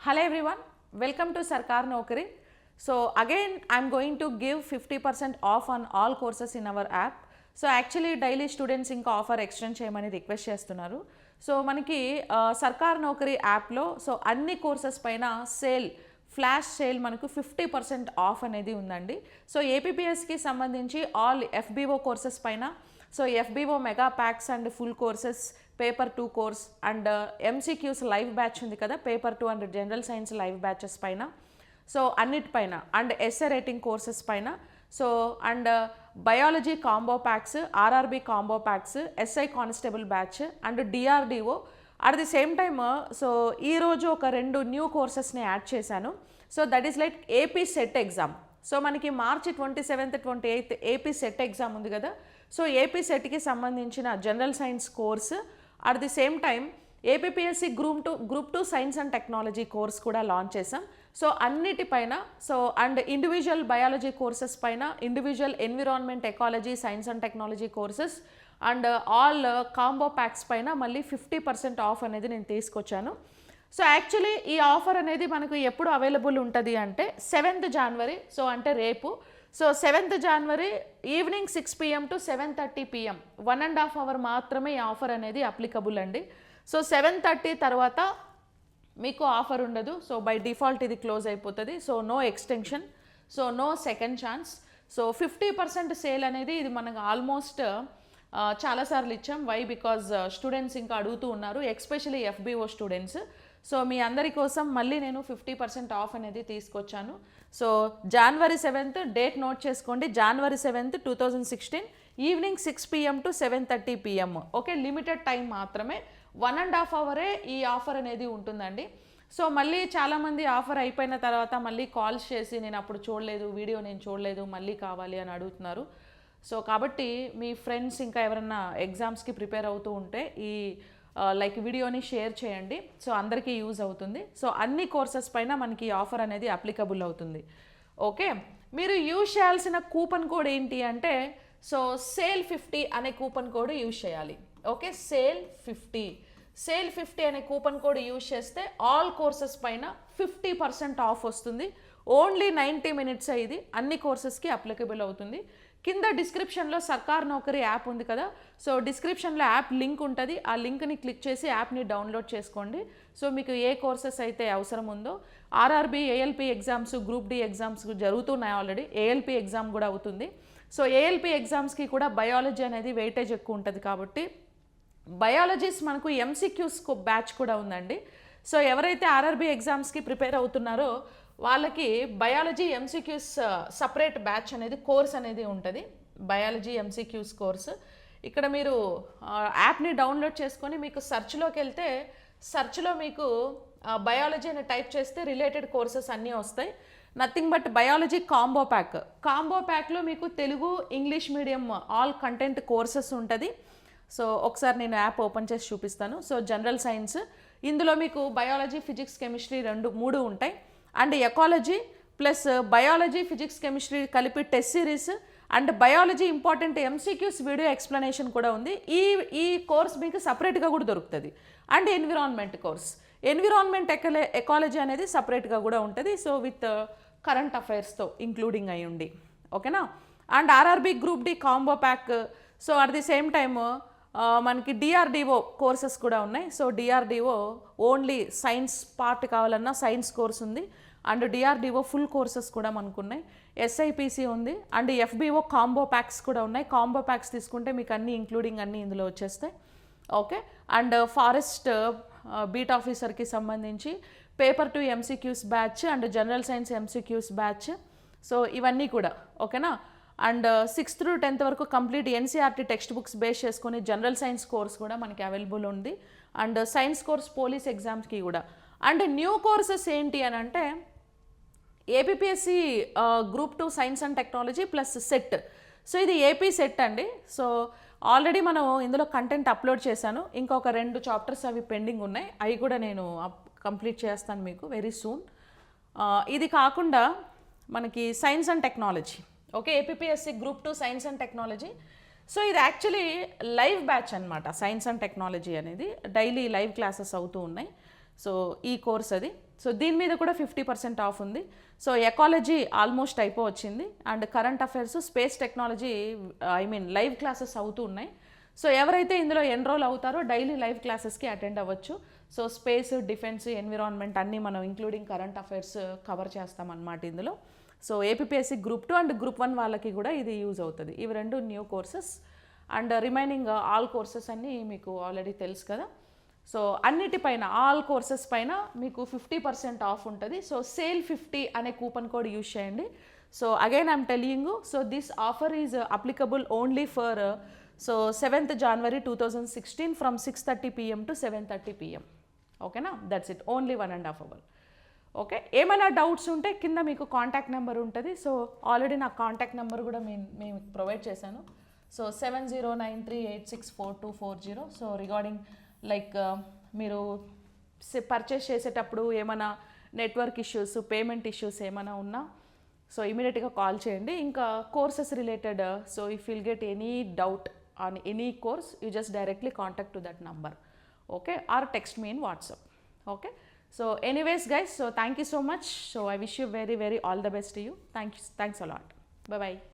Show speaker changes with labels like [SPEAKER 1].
[SPEAKER 1] Hello everyone, welcome to Sarkar Naukri. So again I am going to give 50% off on all courses in our app. So actually daily students ఇంకా offer extend చేయమని request చేస్తున్నారు. So మనకి సర్కార్ నౌకరీ యాప్లో so అన్ని courses పైన sale flash sale మనకు 50% of అనేది ఉందండి. సో ఏపీపీఎస్కి సంబంధించి ఆల్ ఎఫ్బీఓ కోర్సెస్ పైన so FBO mega packs and full courses paper 2 course and MCQs live batch ఉంది కదా, paper 2 and general science live batches పైన సో అన్నిటిపైన అండ్ ఎస్ఏ రేటింగ్ కోర్సెస్ పైన so and biology combo packs, RRB combo packs, SI constable batch and DRDO at the same time so ఈరోజు ఒక 2 new కోర్సెస్ని add చేశాను. So that is like AP set exam. So మనకి మార్చి 27th 28th AP set exam ఉంది కదా, so AP సెట్కి సంబంధించిన general science course at the same time APPSC group 2 science and technology course కూడా లాంచ్ చేసాం. So అన్నిటిపైన so and individual biology courses పైన, individual environment ecology science and technology courses and all combo packs పైన మళ్ళీ 50% of అనేది నేను తీసుకొచ్చాను. So actually ఈ ఆఫర్ అనేది మనకు ఎప్పుడు అవైలబుల్ ఉంటుంది అంటే 7th January, సో అంటే రేపు. So 7th January evening 6 PM to 7:30 PM 1.5 hour మాత్రమే ఈ ఆఫర్ అనేది అప్లికబుల్ అండి. సో 7:30 తర్వాత మీకు ఆఫర్ ఉండదు. సో బై డిఫాల్ట్ ఇది క్లోజ్ అయిపోతుంది. So no extension, so no second chance. So 50% sale అనేది ఇది మనకు ఆల్మోస్ట్ చాలాసార్లు ఇచ్చాం. వై బికాజ్ స్టూడెంట్స్ ఇంకా అడుగుతూ ఉన్నారు, ఎస్పెషలీ ఎఫ్బీఓ స్టూడెంట్స్. సో మీ అందరి కోసం మళ్ళీ నేను 50% ఆఫ్ అనేది తీసుకొచ్చాను. So January 7th date note చేసుకోండి. January 7th 2016 evening 6 PM to 7:30 PM. Okay, limited time మాత్రమే, 1.5 hour ఈ ఆఫర్ అనేది ఉంటుందండి. సో మళ్ళీ చాలామంది ఆఫర్ అయిపోయిన తర్వాత మళ్ళీ కాల్స్ చేసి నేను అప్పుడు చూడలేదు, వీడియో నేను చూడలేదు, మళ్ళీ కావాలి అని అడుగుతున్నారు. సో కాబట్టి మీ ఫ్రెండ్స్ ఇంకా ఎవరన్నా ఎగ్జామ్స్కి ప్రిపేర్ అవుతూ ఉంటే ఈ లైక్ వీడియోని షేర్ చేయండి. సో అందరికీ యూజ్ అవుతుంది. సో అన్ని కోర్సెస్ పైన మనకి ఆఫర్ అనేది అప్లికబుల్ అవుతుంది. ఓకే, మీరు యూజ్ చేయాల్సిన కూపన్ కోడ్ ఏంటి అంటే సో సేల్ 50 అనే కూపన్ కోడ్ యూజ్ చేయాలి. ఓకే, సేల్ 50 అనే కూపన్ కోడ్ యూజ్ చేస్తే ఆల్ కోర్సెస్ పైన 50% ఆఫ్ వస్తుంది. ఓన్లీ 90 minutes ఇది అన్ని కోర్సెస్కి అప్లికబుల్ అవుతుంది. కింద డిస్క్రిప్షన్లో సర్కార్ నౌకరీ యాప్ ఉంది కదా, సో డిస్క్రిప్షన్లో యాప్ లింక్ ఉంటుంది. ఆ లింక్ని క్లిక్ చేసి యాప్ని డౌన్లోడ్ చేసుకోండి. సో మీకు ఏ కోర్సెస్ అయితే అవసరం ఉందో, RRB ALP exams, group D exams జరుగుతున్నాయి ఆల్రెడీ, ఏఎల్పీ ఎగ్జామ్ కూడా అవుతుంది. సో ఏఎల్పీ ఎగ్జామ్స్కి కూడా బయాలజీ అనేది వెయిటేజ్ ఎక్కువ ఉంటుంది కాబట్టి బయాలజీస్ మనకు ఎంసీక్యూస్ బ్యాచ్ కూడా ఉందండి. సో ఎవరైతే ఆర్ఆర్బీ ఎగ్జామ్స్కి ప్రిపేర్ అవుతున్నారో వాళ్ళకి బయాలజీ ఎంసీక్యూస్ సపరేట్ బ్యాచ్ అనేది కోర్స్ అనేది ఉంటుంది, బయాలజీ ఎంసీక్యూస్ కోర్స్. ఇక్కడ మీరు యాప్ని డౌన్లోడ్ చేసుకొని మీకు సెర్చ్లోకి వెళ్తే సెర్చ్లో మీకు బయాలజీ అని టైప్ చేస్తే రిలేటెడ్ కోర్సెస్ అన్నీ వస్తాయి. నథింగ్ బట్ బయాలజీ కాంబో ప్యాక్లో మీకు Telugu, English medium all content courses ఉంటుంది. సో ఒకసారి నేను యాప్ ఓపెన్ చేసి చూపిస్తాను. సో జనరల్ సైన్స్ ఇందులో మీకు బయాలజీ, ఫిజిక్స్, కెమిస్ట్రీ 3 ఉంటాయి. And ecology plus biology, physics, chemistry కలిపి test series and biology important MCQs video explanation కూడా ఉంది. ఈ కోర్స్ మీకు సపరేట్గా కూడా దొరుకుతుంది. And environment course, environment ecology అనేది సపరేట్గా కూడా ఉంటుంది. సో విత్ కరెంట్ అఫైర్స్తో ఇంక్లూడింగ్ అయి ఉండి, ఓకేనా. And RRB group D combo pack. So at the same time మనకి డిఆర్డిఓ కోర్సెస్ కూడా ఉన్నాయి. So DRDO only science part కావాలన్నా సైన్స్ కోర్స్ ఉంది. అండ్ డిఆర్డిఓ ఫుల్ కోర్సెస్ కూడా మనకు ఉన్నాయి. ఎస్ఐపిసి ఉంది. అండ్ ఎఫ్బిఓ కాంబో ప్యాక్స్ కూడా ఉన్నాయి. కాంబో ప్యాక్స్ తీసుకుంటే మీకు అన్ని ఇంక్లూడింగ్ అన్నీ ఇందులో వచ్చేస్తాయి. ఓకే, అండ్ ఫారెస్ట్ బీట్ ఆఫీసర్కి సంబంధించి paper 2 MCQs batch and general science MCQs batch. So ఇవన్నీ కూడా ఓకేనా. అండ్ 6th to 10th వరకు complete NCERT text books base చేసుకొని జనరల్ సైన్స్ కోర్స్ కూడా మనకి అవైలబుల్ ఉంది. అండ్ సైన్స్ కోర్స్ పోలీస్ ఎగ్జామ్స్కి కూడా. అండ్ న్యూ కోర్సెస్ ఏంటి అని అంటే APPSC group 2 science and technology plus set. So ఇది ఏపీ సెట్ అండి. సో ఆల్రెడీ మనం ఇందులో కంటెంట్ అప్లోడ్ చేశాను. ఇంకొక 2 చాప్టర్స్ అవి పెండింగ్ ఉన్నాయి, అవి కూడా నేను కంప్లీట్ చేస్తాను మీకు వెరీ సూన్. ఇది కాకుండా మనకి science and technology, okay, APPSC group 2 science and technology. So ఇది యాక్చువల్లీ లైవ్ బ్యాచ్ అనమాట. సైన్స్ అండ్ టెక్నాలజీ అనేది డైలీ లైవ్ క్లాసెస్ అవుతూ ఉన్నాయి. సో ఈ కోర్స్ అది సో దీని మీద కూడా 50% ఆఫ్ ఉంది. సో ఎకాలజీ ఆల్మోస్ట్ అయిపోవచ్చింది and current affairs, space technology live classes అవుతూ ఉన్నాయి. సో ఎవరైతే ఇందులో ఎన్రోల్ అవుతారో డైలీ లైవ్ క్లాసెస్కి అటెండ్ అవ్వచ్చు. సో స్పేస్, డిఫెన్స్, ఎన్విరాన్మెంట్ అన్నీ మనం ఇంక్లూడింగ్ కరెంట్ అఫైర్స్ కవర్ చేస్తామన్నమాట ఇందులో. So APSC group 2 and group 1 వాళ్ళకి కూడా ఇది యూజ్ అవుతుంది. ఇవి 2 new courses and remaining all courses అన్నీ మీకు ఆల్రెడీ తెలుసు కదా. సో అన్నిటిపైన ఆల్ కోర్సెస్ పైన మీకు 50% ఆఫ్ ఉంటుంది. సో సేల్ 50 అనే కూపన్ కోడ్ యూజ్ చేయండి. So again I'm telling you, so this offer is applicable only for 7th January 2016 from 6:30 PM to 7:30 PM. ఓకేనా, that's it, only 1.5 hour. Okay, ఏమైనా doubts ఉంటే కింద మీకు కాంటాక్ట్ నెంబర్ ఉంటుంది. So already నా contact number కూడా మేము ప్రొవైడ్ చేశాను. సో 7093864240. సో రిగార్డింగ్ లైక్ మీరు పర్చేస్ చేసేటప్పుడు ఏమైనా నెట్వర్క్ ఇష్యూస్, పేమెంట్ ఇష్యూస్ ఏమైనా ఉన్నా సో ఇమీడియట్గా కాల్ చేయండి. ఇంకా courses related, so if will get any doubt on any course, you just directly contact to that number. Okay, or text me in WhatsApp. Okay, so anyways guys, so thank you so much. So I wish you very all the best to you. Thanks a lot. Bye bye.